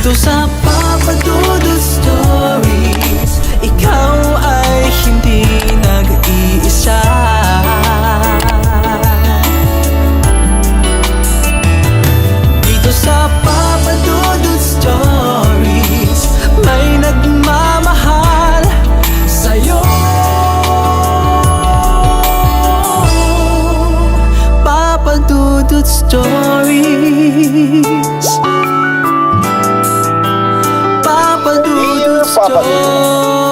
Dito sa Papa Dudut Stories, ikaw ay hindi nag-iisa. Dito sa Papa Dudut Stories, may nagmamahal sa'yo. Papa Dudut Stories, Papa Dudut Stories.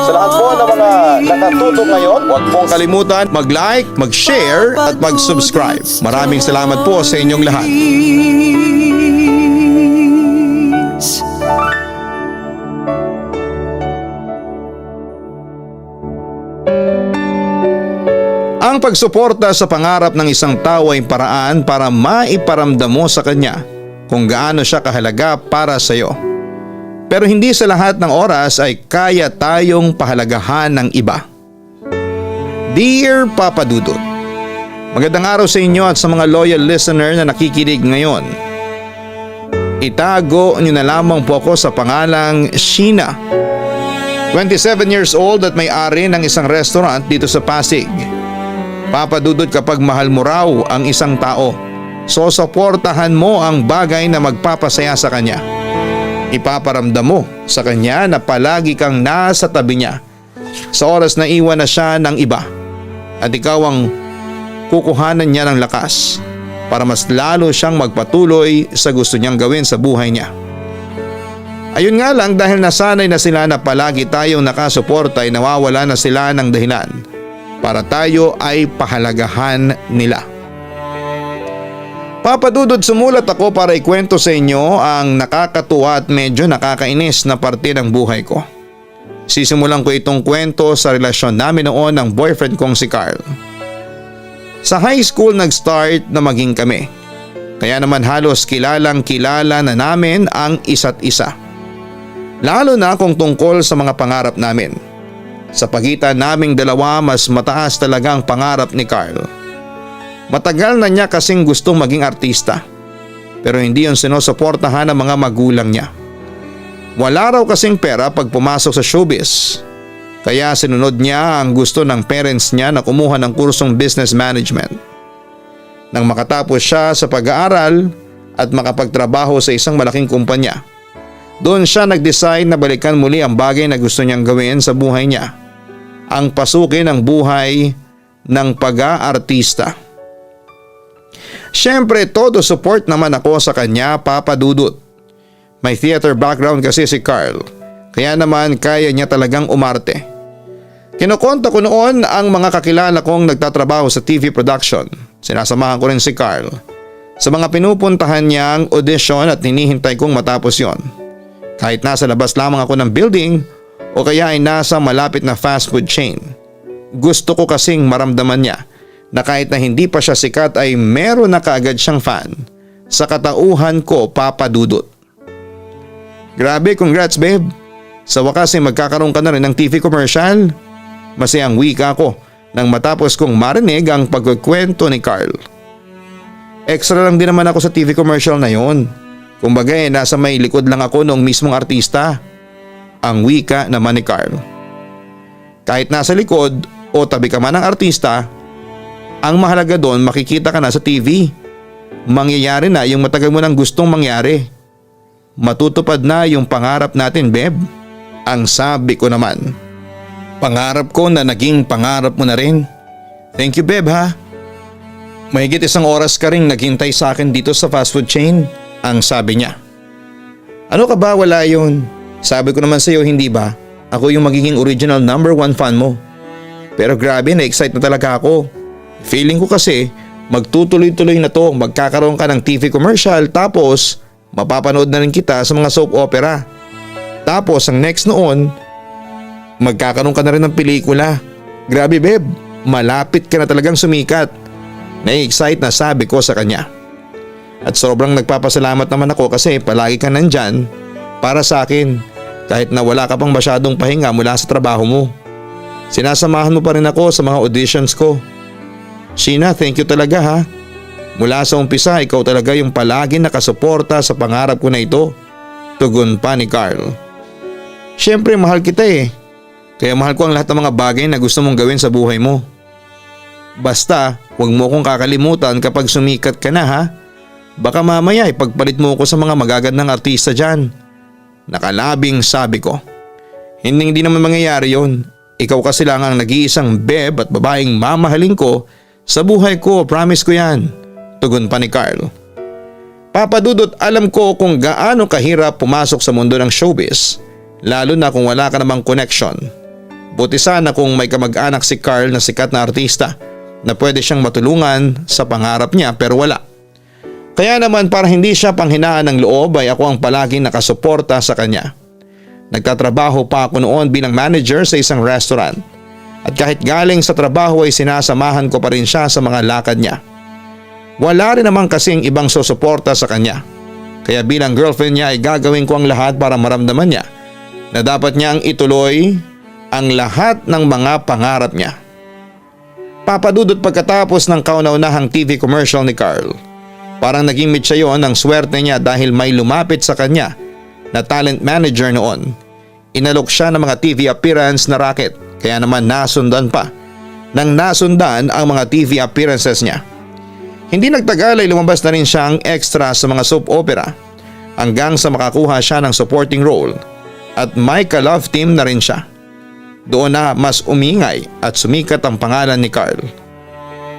Sa lahat po ng mga nakatutok ngayon, huwag pong kalimutan mag-like, mag-share at mag-subscribe. Maraming salamat po sa inyong lahat. Ang pagsuporta sa pangarap ng isang tao ay paraan para maiparamdam mo sa kanya kung gaano siya kahalaga para sa iyo. Pero hindi sa lahat ng oras ay kaya tayong pahalagahan ng iba. Dear Papa Dudut, magandang araw sa inyo at sa mga loyal listener na nakikinig ngayon. Itago niyo na lamang po ako sa pangalang Sheena. 27 years old at may-ari ng isang restaurant dito sa Pasig. Papa Dudut, kapag mahal mo raw ang isang tao, susuportahan mo ang bagay na magpapasaya sa kanya. Ipaparamdam mo sa kanya na palagi kang nasa tabi niya sa oras na iwan na siya ng iba, at ikaw ang kukuhanan niya ng lakas para mas lalo siyang magpatuloy sa gusto niyang gawin sa buhay niya. Ayun nga lang, dahil nasanay na sila na palagi tayong nakasuporta ay nawawala na sila ng dahilan para tayo ay pahalagahan nila. Papa Dudut, sumulat ako para ikwento sa inyo ang nakakatuwa at medyo nakakainis na parte ng buhay ko. Sisimulan ko itong kwento sa relasyon namin noon ng boyfriend kong si Carl. Sa high school nag-start na maging kami. Kaya naman halos kilalang kilala na namin ang isa't isa. Lalo na kung tungkol sa mga pangarap namin. Sa pagitan naming dalawa, mas mataas talaga ang pangarap ni Carl. Matagal na niya kasing gustong maging artista, pero hindi yun sinusuportahan ng mga magulang niya. Wala raw kasing pera pag pumasok sa showbiz, kaya sinunod niya ang gusto ng parents niya na kumuha ng kursong business management. Nang makatapos siya sa pag-aaral at makapagtrabaho sa isang malaking kumpanya, doon siya nag-decide na balikan muli ang bagay na gusto niyang gawin sa buhay niya, ang pasukin ang buhay ng pag-aartista. Siyempre, todo support naman ako sa kanya, Papa Dudut. May theater background kasi si Carl, kaya naman kaya niya talagang umarte. Kinukonta ko noon ang mga kakilala kong nagtatrabaho sa TV production. Sinasamahan ko rin si Carl sa mga pinupuntahan niyang audition at hinihintay kong matapos yon. Kahit nasa labas lamang ako ng building o kaya ay nasa malapit na fast food chain. Gusto ko kasing maramdaman niya na kahit na hindi pa siya sikat ay meron na kaagad siyang fan sa katauhan ko, Papa Dudut. Grabe, congrats babe. Sa wakas ay magkakaroon ka na rin ng TV commercial. Masayang wika ko nang matapos kong marinig ang pagkukwento ni Carl. Extra lang din naman ako sa TV commercial na yon. Kumbaga nasa may likod lang ako noong mismong artista. Ang wika naman ni Carl. Kahit nasa likod o tabi ka man ng artista, ang mahalaga doon makikita ka na sa TV. Mangyayari na yung matagal mo nang gustong mangyari. Matutupad na yung pangarap natin, Beb. Ang sabi ko naman. Pangarap ko na naging pangarap mo na rin. Thank you, Beb, ha. Mahigit 1 oras ka ring naghintay sa akin dito sa fast food chain. Ang sabi niya. Ano ka ba, wala yun. Sabi ko naman sa iyo, hindi ba? Ako yung magiging original #1 fan mo. Pero grabe, na-excite na talaga ako. Feeling ko kasi magtutuloy-tuloy na to, magkakaroon ka ng TV commercial, tapos mapapanood na rin kita sa mga soap opera. Tapos ang next noon, magkakaroon ka na rin ng pelikula. Grabe babe, malapit ka na talagang sumikat. Na-excite na sabi ko sa kanya. At sobrang nagpapasalamat naman ako kasi palagi ka nandyan para sa akin kahit na wala ka pang masyadong pahinga mula sa trabaho mo. Sinasamahan mo pa rin ako sa mga auditions ko. Sheena, thank you talaga ha. Mula sa umpisa, ikaw talaga yung palagi nakasuporta sa pangarap ko na ito. Tugon pa ni Carl. Siyempre mahal kita eh. Kaya mahal ko ang lahat ng mga bagay na gusto mong gawin sa buhay mo. Basta huwag mo akong kakalimutan kapag sumikat ka na ha. Baka mamaya ipagpalit mo ko sa mga magagandang artista dyan. Nakalabing sabi ko. Hindi naman mangyayari yon. Ikaw kasi lang ang nag-iisang beb at babaeng mamahalin ko sa buhay ko, promise ko yan. Tugon pa ni Carl. Papa Dudut, alam ko kung gaano kahirap pumasok sa mundo ng showbiz, lalo na kung wala ka namang connection. Buti sana kung may kamag-anak si Carl na sikat na artista na pwede siyang matulungan sa pangarap niya pero wala. Kaya naman para hindi siya panghinaan ng loob ay ako ang palaging nakasuporta sa kanya. Nagtatrabaho pa ako noon bilang manager sa isang restaurant at kahit galing sa trabaho ay sinasamahan ko pa rin siya sa mga lakad niya. Wala rin naman kasing ibang susuporta sa kanya. Kaya bilang girlfriend niya ay gagawin ko ang lahat para maramdaman niya na dapat niyang ituloy ang lahat ng mga pangarap niya. Papadudot pagkatapos ng kauna-unahang TV commercial ni Carl, parang naging mitsa yon ang swerte niya dahil may lumapit sa kanya na talent manager noon. Inalok siya ng mga TV appearance na racket kaya naman nasundan pa nang nasundan ang mga TV appearances niya. Hindi nagtagal ay lumabas na rin siyang extra sa mga soap opera hanggang sa makakuha siya ng supporting role at may ka-love team na rin siya. Doon na mas umingay at sumikat ang pangalan ni Carl.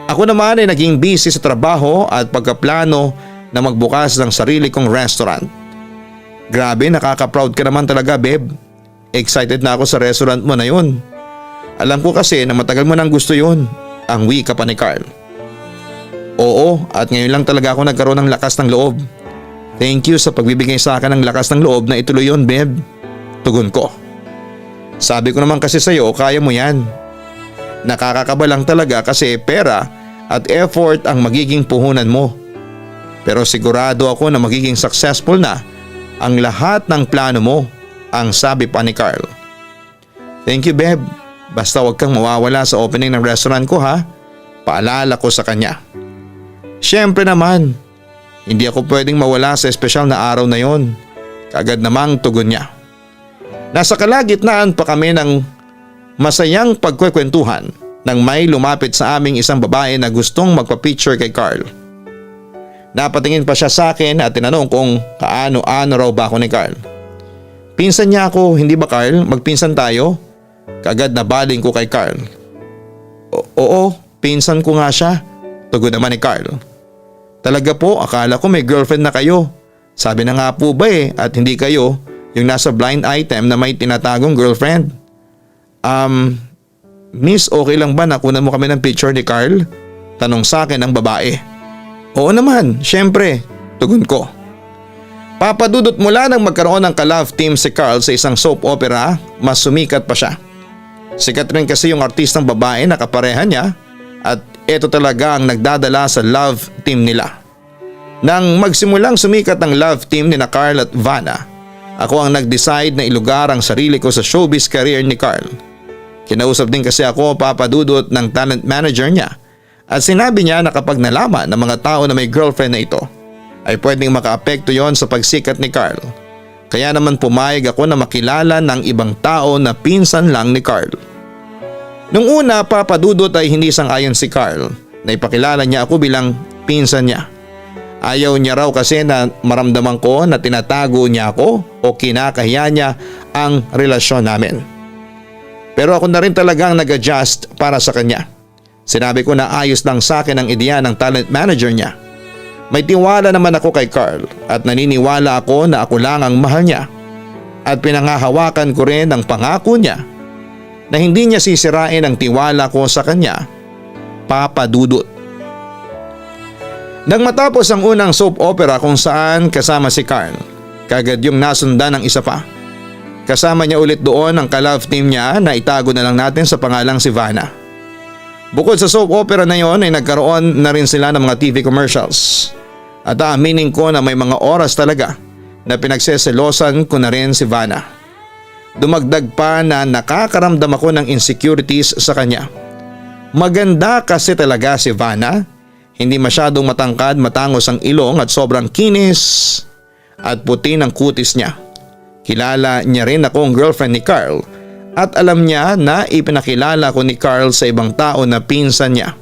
Ako naman ay naging busy sa trabaho at pagkaplano na magbukas ng sarili kong restaurant. Grabe, nakaka-proud ka naman talaga, babe. Excited na ako sa restaurant mo na yun. Alam ko kasi na matagal mo nang gusto yun, ang wika pa ni Carl. Oo, at ngayon lang talaga ako nagkaroon ng lakas ng loob. Thank you sa pagbibigay sa akin ng lakas ng loob na ituloy yun, babe. Tugon ko. Sabi ko naman kasi sa'yo, kaya mo yan. Nakakakaba lang talaga kasi pera at effort ang magiging puhunan mo. Pero sigurado ako na magiging successful na ang lahat ng plano mo, ang sabi pa ni Carl. Thank you, babe. Basta huwag kang mawawala sa opening ng restaurant ko ha. Paalala ko sa kanya. Siyempre naman, hindi ako pwedeng mawala sa espesyal na araw na yon. Kaagad namang tugon niya. Nasa kalagitnaan pa kami ng masayang pagkwekwentuhan nang may lumapit sa aming isang babae na gustong magpa-picture kay Carl. Napatingin pa siya sa akin at tinanong kung kaano-ano raw ba ako ni Carl. Pinsan niya ako, hindi ba Carl? Magpinsan tayo? Kaagad na baling ko kay Carl. Oo, pinsan ko nga siya. Tugon naman ni Carl. Talaga po, akala ko may girlfriend na kayo. Sabi na nga po ba at hindi kayo yung nasa blind item na may tinatagong girlfriend. Miss, okay lang ba nakunan mo kami ng picture ni Carl? Tanong sa akin ng babae. Oo naman, syempre, tugon ko. Papadudot mula nang magkaroon ng ka-love team si Carl sa isang soap opera, mas sumikat pa siya. Sikat rin kasi yung artistang babae na kapareha niya at ito talaga ang nagdadala sa love team nila. Nang magsimulang sumikat ang love team ni na Carl at Vanna, ako ang nag-decide na ilugar ang sarili ko sa showbiz career ni Carl. Kinausap din kasi ako, papadudot, ng talent manager niya at sinabi niya na kapag nalaman ng mga tao na may girlfriend na ito ay pwedeng makaapekto yon sa pagsikat ni Carl. Kaya naman pumayag ako na makilala ng ibang tao na pinsan lang ni Carl. Nung una, papadudot, ay hindi sang-ayon si Carl na ipakilala niya ako bilang pinsan niya. Ayaw niya raw kasi na maramdaman ko na tinatago niya ako o kinakahiya niya ang relasyon namin. Pero ako na rin talagang nag-adjust para sa kanya. Sinabi ko na ayos lang sa akin ang ideya ng talent manager niya. May tiwala naman ako kay Carl at naniniwala ako na ako lang ang mahal niya. At pinangahawakan ko rin ang pangako niya na hindi niya sisirain ang tiwala ko sa kanya, papadudot. Nang matapos ang unang soap opera kung saan kasama si Carl, kagad yung nasundan ng isa pa. Kasama niya ulit doon ang ka-love team niya na itago na lang natin sa pangalang si Vanna. Bukod sa soap opera na yon ay nagkaroon na rin sila ng mga TV commercials. At aaminin ko na may mga oras talaga na pinagseselosan ko na rin si Vanna. Dumagdag pa na nakakaramdam ako ng insecurities sa kanya. Maganda kasi talaga si Vanna. Hindi masyadong matangkad, matangos ang ilong at sobrang kinis at puti ng kutis niya. Kilala niya rin akong girlfriend ni Carl at alam niya na ipinakilala ko ni Carl sa ibang tao na pinsan niya.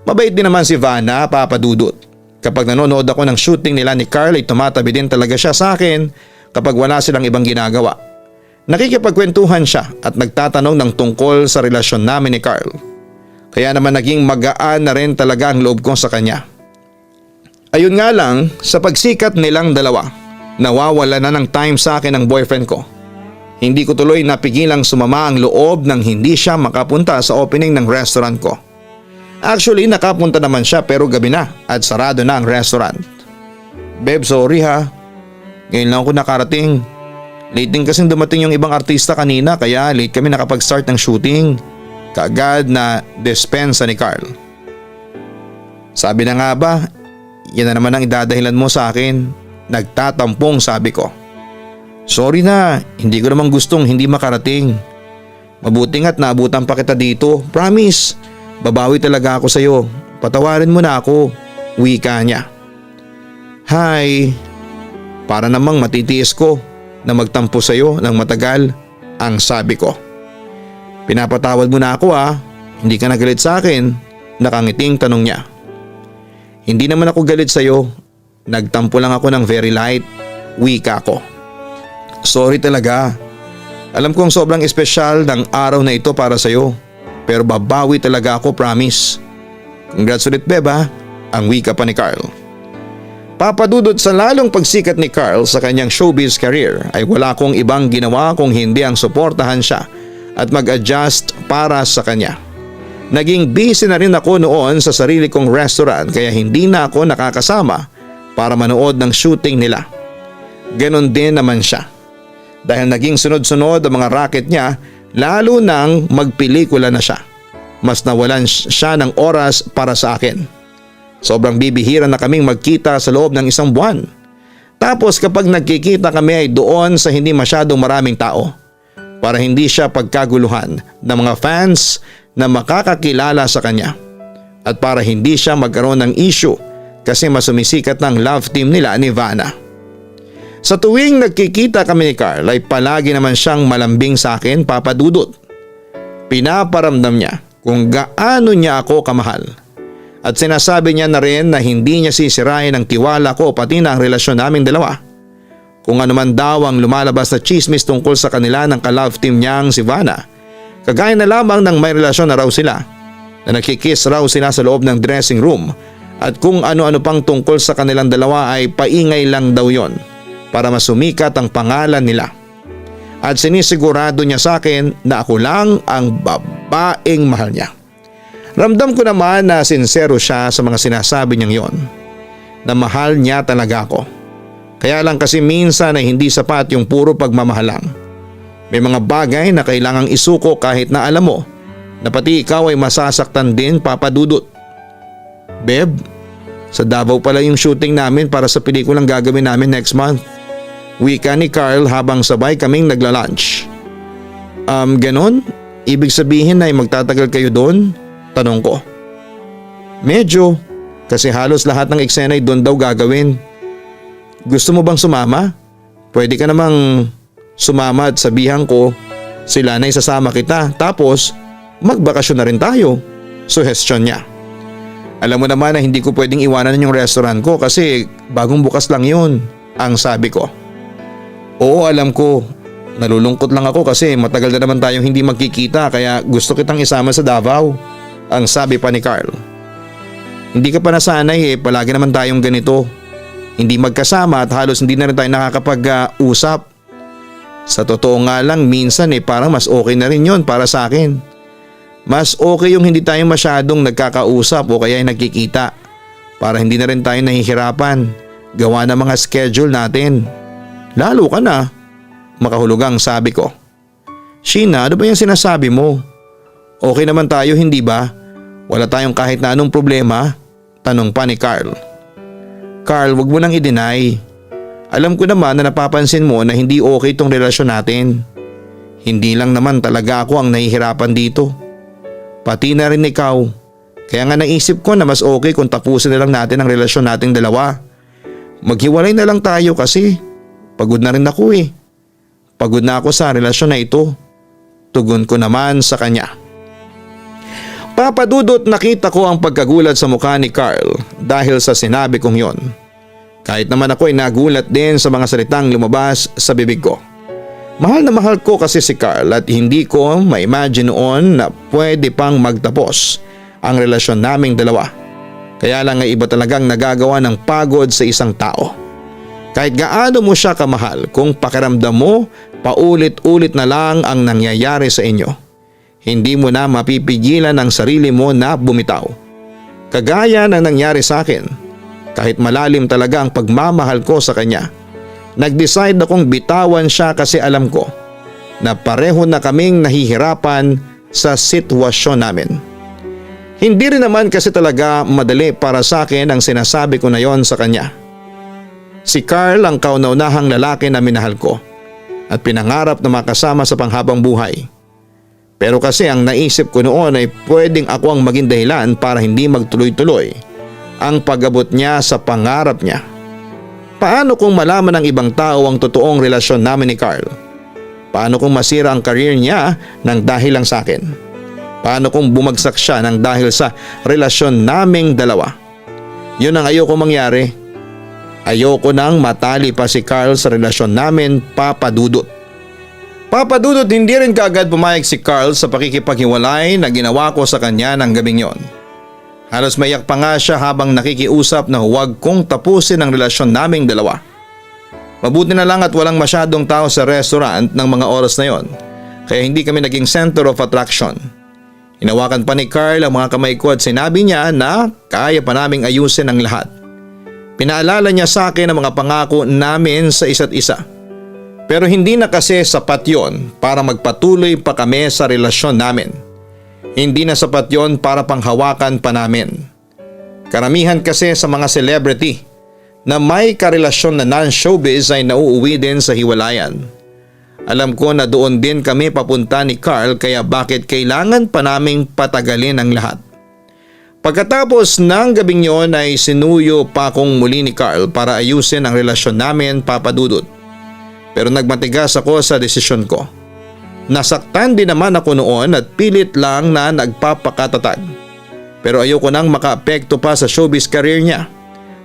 Mabait din naman si Vanna, Papa Dudut. Kapag nanonood ako ng shooting nila ni Carl ay tumatabi din talaga siya sa akin kapag wala silang ibang ginagawa. Nakikipagkwentuhan siya at nagtatanong ng tungkol sa relasyon namin ni Carl. Kaya naman naging magaan na rin talaga ang loob ko sa kanya. Ayun nga lang, sa pagsikat nilang dalawa, nawawala na ng time sa akin ang boyfriend ko. Hindi ko tuloy napigilang sumama ang loob nang hindi siya makapunta sa opening ng restaurant ko. Actually, nakapunta naman siya pero gabi na at sarado na ang restaurant. Babe, sorry ha. Ngayon lang ako nakarating. Late din kasing dumating yung ibang artista kanina kaya late kami nakapag-start ng shooting. Kaagad na dispensa ni Carl. Sabi na nga ba, yan na naman ang idadahilan mo sa akin. Nagtatampong sabi ko. Sorry na, hindi ko naman gustong hindi makarating. Mabuti nga't naabutan pa kita dito, promise. Babawi talaga ako sa'yo. Patawarin mo na ako. Wika niya. Hi. Para namang matitiis ko na magtampo sa'yo ng matagal ang sabi ko. Pinapatawad mo na ako ha. Hindi ka nagalit sa akin. Nakangiting tanong niya. Hindi naman ako galit sa'yo. Nagtampo lang ako ng very light. Wika ko. Sorry talaga. Alam kong sobrang espesyal ng araw na ito para sa'yo. Pero babawi talaga ako, promise. Congrats ulit, beba, ang wika pa ni Carl. Papadudot sa lalong pagsikat ni Carl sa kanyang showbiz career ay wala kong ibang ginawa kung hindi ang suportahan siya at mag-adjust para sa kanya. Naging busy na rin ako noon sa sarili kong restaurant kaya hindi na ako nakakasama para manood ng shooting nila. Ganon din naman siya. Dahil naging sunod-sunod ang mga racket niya, lalo nang magpelikula na siya. Mas nawalan siya ng oras para sa akin. Sobrang bibihira na kaming magkita sa loob ng isang buwan. Tapos kapag nagkikita kami ay doon sa hindi masyadong maraming tao. Para hindi siya pagkaguluhan ng mga fans na makakakilala sa kanya. At para hindi siya magkaroon ng issue kasi mas sumisikat ng love team nila ni Vanna. Sa tuwing nagkikita kami ni Carl ay palagi naman siyang malambing sa akin, Papa Dudut. Pinaparamdam niya kung gaano niya ako kamahal. At sinasabi niya na rin na hindi niya sisirain ang tiwala ko pati na ang relasyon naming dalawa. Kung ano man daw ang lumalabas na chismis tungkol sa kanila ng ka-love team niyang si Vanna. Kagaya na lamang ng may relasyon na raw sila. Na nagkikiss raw sila sa loob ng dressing room. At kung ano-ano pang tungkol sa kanilang dalawa ay paingay lang daw yon. Para masumikat ang pangalan nila. At sinisigurado niya sa akin na ako lang ang babaeng mahal niya. Ramdam ko naman na sincero siya sa mga sinasabi niyang yon. Na mahal niya talaga ako. Kaya lang kasi minsan ay hindi sapat yung puro pagmamahal lang. May mga bagay na kailangang isuko kahit na alam mo na pati ikaw ay masasaktan din, Papa Dudut. Beb, sa Davao pala yung shooting namin para sa pelikulang gagawin namin next month. Wika ni Carl habang sabay kaming nagla-lunch. Ganon? Ibig sabihin na ay magtatagal kayo doon? Tanong ko. Medyo, kasi halos lahat ng eksena ay doon daw gagawin. Gusto mo bang sumama? Pwede ka namang sumama at sabihan ko sila na isasama kita tapos magbakasyon na rin tayo. Suhestyon niya. Alam mo naman na hindi ko pwedeng iwanan yung restaurant ko kasi bagong bukas lang yun, ang sabi ko. Oo, alam ko. Nalulungkot lang ako kasi matagal na naman tayong hindi magkikita kaya gusto kitang isama sa Davao, ang sabi pa ni Carl. Hindi ka pa nasanay palagi naman tayong ganito. Hindi magkasama at halos hindi na rin tayo nakakapag-usap. Sa totoo nga lang minsan parang mas okay na rin yun para sa akin. Mas okay yung hindi tayo masyadong nagkakausap o kaya nagkikita para hindi na rin tayo nahihirapan gawa ng mga schedule natin. Lalo ka na, makahulugang sabi ko. Sheena, ano ba yung sinasabi mo? Okay naman tayo hindi ba? Wala tayong kahit na anong problema? Tanong pa ni Carl. Carl, wag mo nang i-deny. Alam ko naman na napapansin mo na hindi okay tong relasyon natin. Hindi lang naman talaga ako ang nahihirapan dito. Pati na rin ikaw. Kaya nga naisip ko na mas okay kung tapusin na lang natin ang relasyon nating dalawa. Maghiwalay na lang tayo kasi pagod na rin ako Pagod na ako sa relasyon na ito. Tugon ko naman sa kanya. Papa Dudut, nakita ko ang pagkagulat sa mukha ni Carl dahil sa sinabi kong yon. Kahit naman ako ay nagulat din sa mga salitang lumabas sa bibig ko. Mahal na mahal ko kasi si Carl at hindi ko ma-imagine noon na pwede pang magtapos ang relasyon naming dalawa. Kaya lang ay iba talagang nagagawa ng pagod sa isang tao. Kahit gaano mo siya kamahal, kung pakiramdam mo paulit-ulit na lang ang nangyayari sa inyo, hindi mo na mapipigilan ang sarili mo na bumitaw. Kagaya ng nangyari sa akin, kahit malalim talaga ang pagmamahal ko sa kanya, nag-decide akong bitawan siya kasi alam ko na pareho na kaming nahihirapan sa sitwasyon namin. Hindi rin naman kasi talaga madali para sa akin ang sinasabi ko na yon sa kanya. Si Carl ang kauna-unahang lalaki na minahal ko at pinangarap na makasama sa panghabang buhay. Pero kasi ang naisip ko noon ay pwedeng ako ang maging dahilan para hindi magtuloy-tuloy ang pag-abot niya sa pangarap niya. Paano kung malaman ng ibang tao ang totoong relasyon namin ni Carl? Paano kung masira ang career niya ng dahil lang sa akin? Paano kung bumagsak siya ng dahil sa relasyon naming dalawa? Yun ang ayoko mangyari. Ayoko nang matali pa si Carl sa relasyon namin, Papa Dudut. Papa Dudut, hindi rin kaagad pumayag si Carl sa pakikipaghiwalay na ginawa ko sa kanya ng gabing yon. Halos maiyak pa nga siya habang nakikiusap na huwag kong tapusin ang relasyon naming dalawa. Mabuti na lang at walang masyadong tao sa restaurant ng mga oras na yon, kaya hindi kami naging center of attraction. Hinawakan pa ni Carl ang mga kamay ko at sinabi niya na kaya pa naming ayusin ang lahat. Pinaalala niya sa akin ang mga pangako namin sa isa't isa. Pero hindi na kasi sapat yon para magpatuloy pa kami sa relasyon namin. Hindi na sapat yon para panghawakan pa namin. Karamihan kasi sa mga celebrity na may karelasyon na non-showbiz ay nauuwi din sa hiwalayan. Alam ko na doon din kami papunta ni Carl, kaya bakit kailangan pa naming patagalin ang lahat. Pagkatapos ng gabing yon ay sinuyo pa akong muli ni Carl para ayusin ang relasyon namin, Papa Dudut. Pero nagmatigas ako sa desisyon ko. Nasaktan din naman ako noon at pilit lang na nagpapakatatag. Pero ayoko nang makaapekto pa sa showbiz career niya,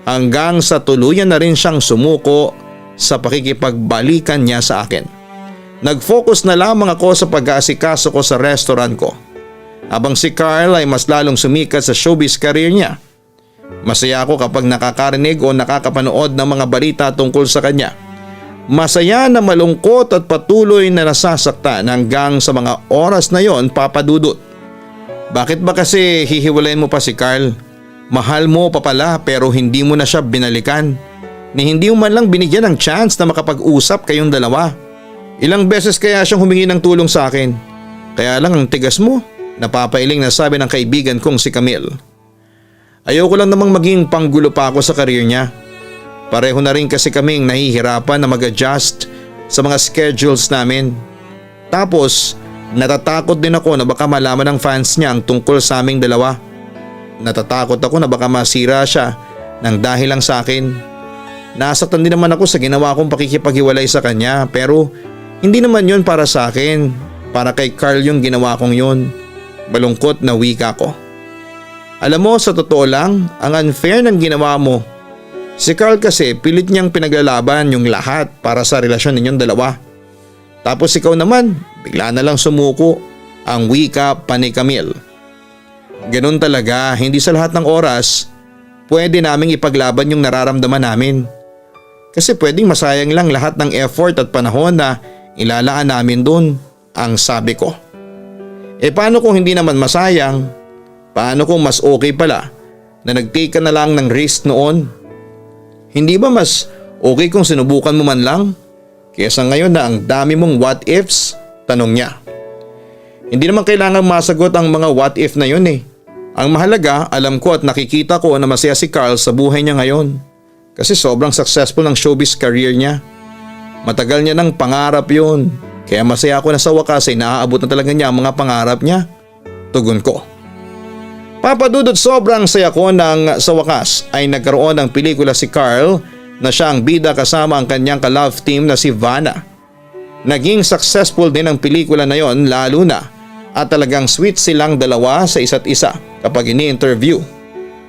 hanggang sa tuluyan na rin siyang sumuko sa pakikipagbalikan niya sa akin. Nag-focus na lamang ako sa pag-aasikaso ko sa restaurant ko, habang si Carl ay mas lalong sumikat sa showbiz career niya. Masaya ako kapag nakakarinig o nakakapanood ng mga balita tungkol sa kanya. Masaya na malungkot at patuloy na nasasaktan hanggang sa mga oras na yon, Papa Dudut. Bakit ba kasi hihiwalayin mo pa si Carl? Mahal mo pa pala pero hindi mo na siya binalikan. Ni hindi mo man lang binigyan ng chance na makapag-usap kayong dalawa. Ilang beses kaya siyang humingi ng tulong sa akin. Kaya lang ang tigas mo, napapailing na sabi ng kaibigan kong si Camille. Ayoko lang namang maging panggulo pa ako sa career niya. Pareho na rin kasi kaming nahihirapan na mag-adjust sa mga schedules namin. Tapos natatakot din ako na baka malaman ng fans niya ang tungkol sa aming dalawa. Natatakot ako na baka masira siya ng dahil lang sa akin. Nasaktan din naman ako sa ginawa kong pakikipaghiwalay sa kanya, pero hindi naman yon para sa akin. Para kay Carl yung ginawa kong yun. Balungkot na wika ko. Alam mo, sa totoo lang, ang unfair ng ginawa mo. Si Carl kasi pilit niyang pinaglalaban yung lahat para sa relasyon ninyong dalawa. Tapos ikaw naman, bigla na lang sumuko. Ang wika pa ni Camille. Ganun talaga, hindi sa lahat ng oras pwede naming ipaglaban yung nararamdaman namin. Kasi pwedeng masayang lang lahat ng effort at panahon na ilalaan namin doon, ang sabi ko. Paano kung hindi naman masayang? Paano kung mas okay pala na nag-take ka na lang ng risk noon? Hindi ba mas okay kung sinubukan mo man lang? Kesa ngayon na ang dami mong what ifs? Tanong niya. Hindi naman kailangan masagot ang mga what if na yun . Ang mahalaga, alam ko at nakikita ko na masaya si Carl sa buhay niya ngayon. Kasi sobrang successful ng showbiz career niya. Matagal niya ng pangarap yun. Kaya masaya ako na sa wakas ay naaabot na talaga niya ang mga pangarap niya. Tugon ko. Papa Dudut, sobrang saya ko nang sa wakas ay nagkaroon ng pelikula si Carl na siya ang bida kasama ang kanyang ka-love team na si Vanna. Naging successful din ang pelikula na yon lalo na at talagang sweet silang dalawa sa isa't isa kapag ini-interview.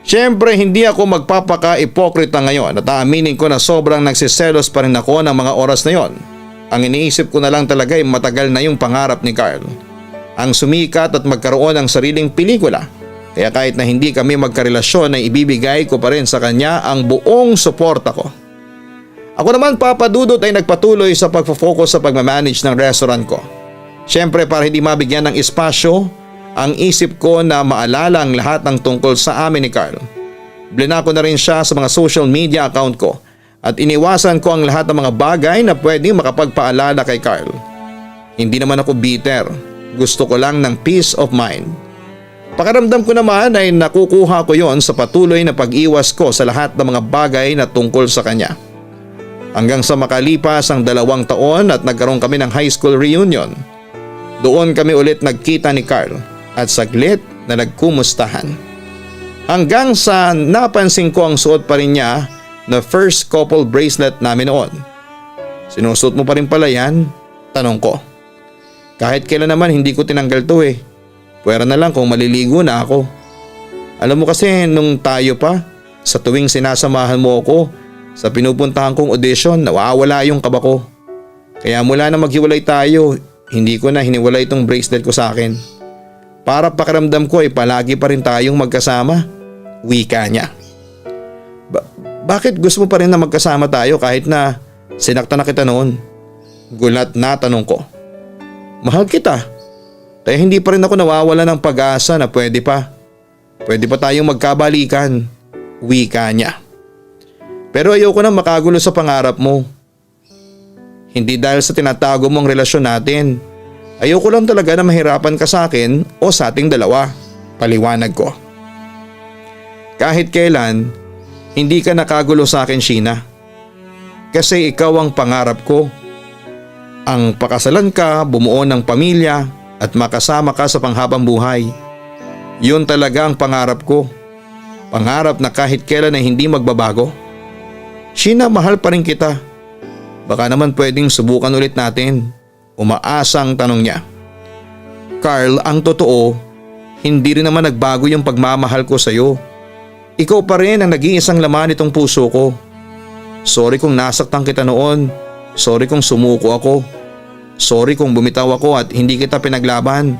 Siyempre hindi ako magpapaka-ipokrita ngayon at aaminin ko na sobrang nagsiselos pa rin ako ng mga oras na yon. Ang iniisip ko na lang talaga ay matagal na yung pangarap ni Carl. Ang sumikat at magkaroon ng sariling pelikula. Kaya kahit na hindi kami magkarelasyon ay ibibigay ko pa rin sa kanya ang buong suporta ko. Ako naman Papa Dudut ay nagpatuloy sa pagfo-focus sa pagmamanage ng restaurant ko. Siyempre para hindi mabigyan ng espasyo, ang isip ko na maalala ang lahat ng tungkol sa amin ni Carl. Blinako na rin siya sa mga social media account ko at iniwasan ko ang lahat ng mga bagay na pwedeng makapagpaalala kay Carl. Hindi naman ako bitter, gusto ko lang ng peace of mind. Pakiramdam ko naman ay nakukuha ko yon sa patuloy na pag-iwas ko sa lahat ng mga bagay na tungkol sa kanya. Hanggang sa makalipas ang 2 taon at nagkaroon kami ng high school reunion. Doon kami ulit nagkita ni Carl at saglit na nagkumustahan. Hanggang sa napansin ko ang suot pa rin niya na first couple bracelet namin noon. Sinusuot mo pa rin pala yan? Tanong ko. Kahit kailan naman hindi ko tinanggal to eh. Pwera na lang kung maliligo na ako. Alam mo kasi nung tayo pa, sa tuwing sinasamahan mo ako sa pinupuntahan kong audition, nawawala yung kaba ko. Kaya mula na maghiwalay tayo, hindi ko na hiniwalay itong bracelet ko sa akin. Para pakiramdam ko ay palagi pa rin tayong magkasama. Wika niya. Bakit gusto mo pa rin na magkasama tayo kahit na sinaktan na kita noon? Gulat na tanong ko. Mahal kita. Kaya hindi pa rin ako nawawala ng pag-asa na pwede pa tayong magkabalikan. Wika niya. Pero ayoko na makagulo sa pangarap mo. Hindi dahil sa tinatago mong relasyon natin. Ayoko lang talaga na mahirapan ka sa akin o sa ating dalawa. Paliwanag ko. Kahit kailan, hindi ka nakagulo sa akin, Sheena. Kasi ikaw ang pangarap ko. Ang pakasalan ka, bumuo ng pamilya at makasama ka sa panghabang buhay. Yun talaga ang pangarap ko. Pangarap na kahit kailan ay hindi magbabago. Sheena, mahal pa rin kita. Baka naman pwedeng subukan ulit natin. Umaasang tanong niya. Carl, ang totoo, hindi rin naman nagbago yung pagmamahal ko sa'yo. Ikaw pa rin ang nag-iisang laman nitong puso ko. Sorry kung nasaktan kita noon. Sorry kung sumuko ako. Sorry kung bumitaw ako at hindi kita pinaglaban.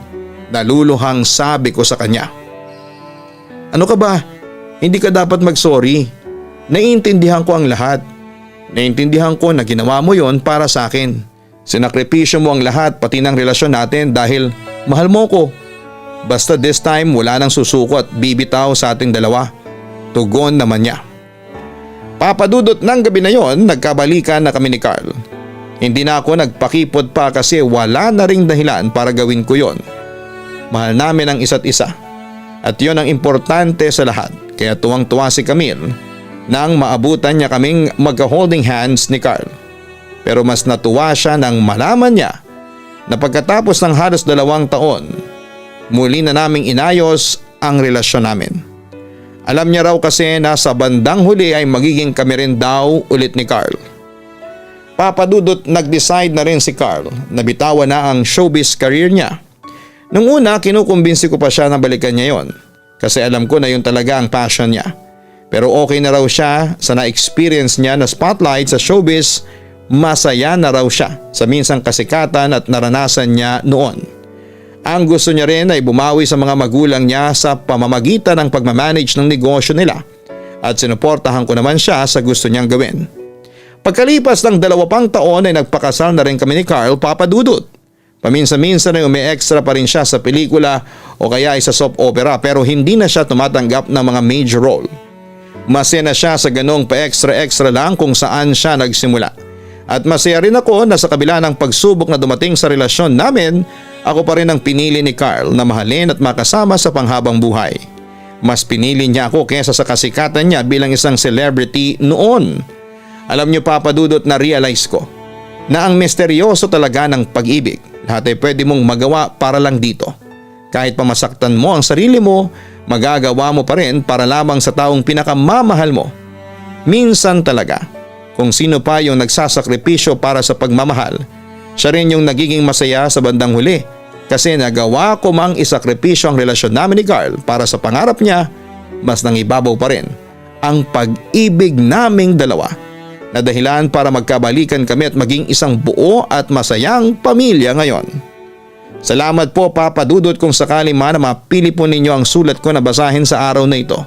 Naluluhang sabi ko sa kanya. Ano ka ba? Hindi ka dapat mag-sorry. Naiintindihan ko ang lahat. Naiintindihan ko na ginawa mo yon para sa akin. Sinakripisyo mo ang lahat pati ng relasyon natin dahil mahal mo ko. Basta this time wala nang susuko at bibitaw sa ating dalawa. Tugon naman niya. Papadudot ng gabi na yon, nagkabalikan na kami ni Carl. Hindi na ako nagpakipot pa kasi wala na ring dahilan para gawin ko yon. Mahal namin ang isa't isa. At yon ang importante sa lahat. Kaya tuwang-tuwa si Camille nang maabutan niya kaming magka-holding hands ni Carl. Pero mas natuwa siya nang malaman niya na pagkatapos ng halos 2 taon, muli na naming inayos ang relasyon namin. Alam niya raw kasi na sa bandang huli ay magiging kami rin daw ulit ni Carl. Papadudot, nag-decide na rin si Carl na bitawan na ang showbiz career niya. Nung una, kinukumbinsi ko pa siya na balikan niya yon kasi alam ko na yun talaga ang passion niya. Pero okay na raw siya sa na-experience niya na spotlight sa showbiz, masaya na raw siya sa minsang kasikatan at naranasan niya noon. Ang gusto niya rin ay bumawi sa mga magulang niya sa pamamagitan ng pagmamanage ng negosyo nila at sinuportahan ko naman siya sa gusto niyang gawin. Pagkalipas ng 2 pang taon ay nagpakasal na rin kami ni Carl, Papadudot. Paminsan-minsan ay umi-extra pa rin siya sa pelikula o kaya ay sa soap opera pero hindi na siya tumatanggap ng mga major role. Masaya na siya sa ganong pa-extra-extra lang kung saan siya nagsimula. At masaya rin ako na sa kabila ng pagsubok na dumating sa relasyon namin, ako pa rin ang pinili ni Carl na mahalin at makasama sa panghabang buhay. Mas pinili niya ako kaysa sa kasikatan niya bilang isang celebrity noon. Alam niyo Papadudot, na realize ko na ang misteryoso talaga ng pag-ibig. Lahat ay pwede mong magawa para lang dito. Kahit pamasaktan mo ang sarili mo, magagawa mo pa rin para lamang sa taong pinakamamahal mo. Minsan talaga, kung sino pa yung nagsasakripisyo para sa pagmamahal, Siya rin yung nagiging masaya sa bandang huli kasi nagawa ko mang isakripisyo ang relasyon namin ni Carl para sa pangarap niya, mas nangibabaw pa rin ang pag-ibig naming dalawa na dahilan para magkabalikan kami at maging isang buo at masayang pamilya ngayon. Salamat po Papa Dudut kung sakali man na mapili po ninyo ang sulat ko na basahin sa araw na ito.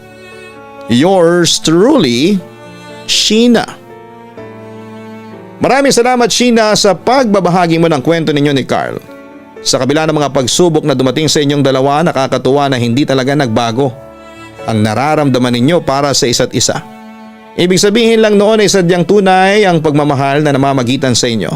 Yours truly, Sheena. Maraming salamat Sheena sa pagbabahagi mo ng kwento ninyo ni Carl. Sa kabila ng mga pagsubok na dumating sa inyong dalawa, nakakatuwa na hindi talaga nagbago ang nararamdaman ninyo para sa isa't isa. Ibig sabihin lang noon ay sadyang tunay ang pagmamahal na namamagitan sa inyo.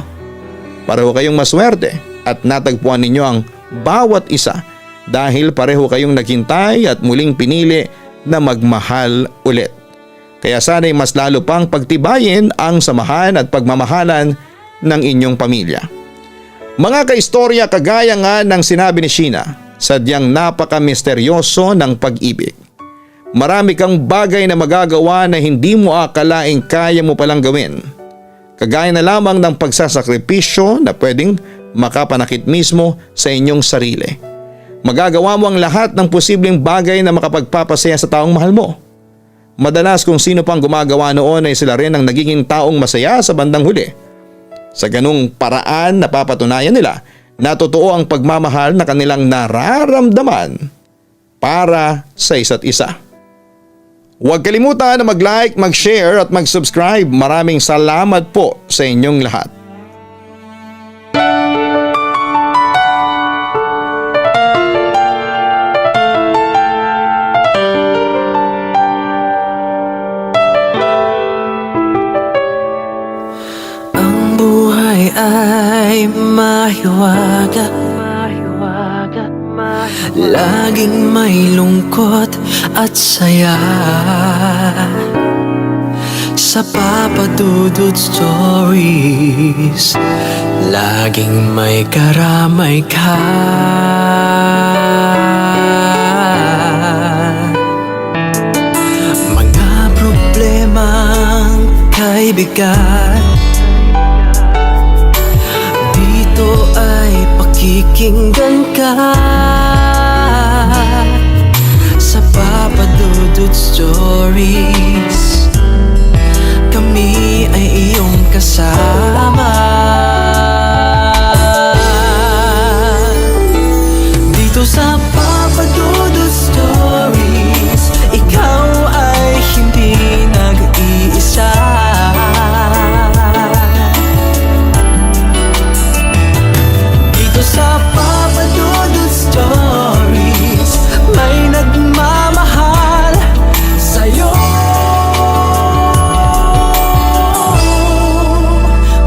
Pareho kayong maswerte at natagpuan ninyo ang bawat isa dahil pareho kayong naghintay at muling pinili na magmahal ulit. Kaya sana'y mas lalo pang pagtibayin ang samahan at pagmamahalan ng inyong pamilya. Mga kaistorya, kagaya nga ng sinabi ni Sheena, sadyang napaka-misteryoso ng pag-ibig. Marami kang bagay na magagawa na hindi mo akalaing kaya mo palang gawin. Kagaya na lamang ng pagsasakripisyo na pwedeng makapanakit mismo sa inyong sarili. Magagawa mo ang lahat ng posibleng bagay na makapagpapasaya sa taong mahal mo. Madalas kung sino pang gumagawa noon ay sila rin ang nagiging taong masaya sa bandang huli. Sa ganung paraan napapatunayan nila na totoo ang pagmamahal na kanilang nararamdaman para sa isa't isa. Huwag kalimutan na mag-like, mag-share at mag-subscribe. Maraming salamat po sa inyong lahat. Ang buhay ay mahiwaga, laging may lungkot at saya. Sa Papa Dudut Stories, laging may karamay ka. Mga problemang kaibigan, dito ay pakikinggan ka. Sa Papa Dudut Stories, kami ay iyong kasama. Dito sa Papa Dudut Stories, ikaw ay hindi nag-iisa. Dito sa Papa Dudut Stories, may nagmamahal sa'yo.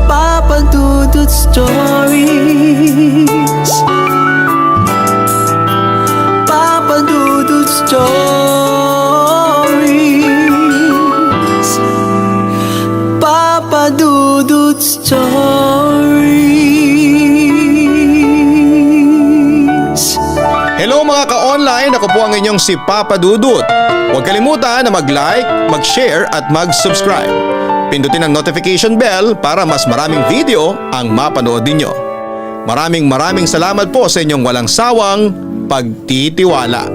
Papa Dudut Stories, Papa Dudut Stories, Papa Dudut Stories. Hello mga ka-online, ako po ang inyong si Papa Dudut. Huwag kalimutan na mag-like, mag-share at mag-subscribe. Pindutin ang notification bell para mas maraming video ang mapanood ninyo. Maraming salamat po sa inyong walang sawang pagtitiwala.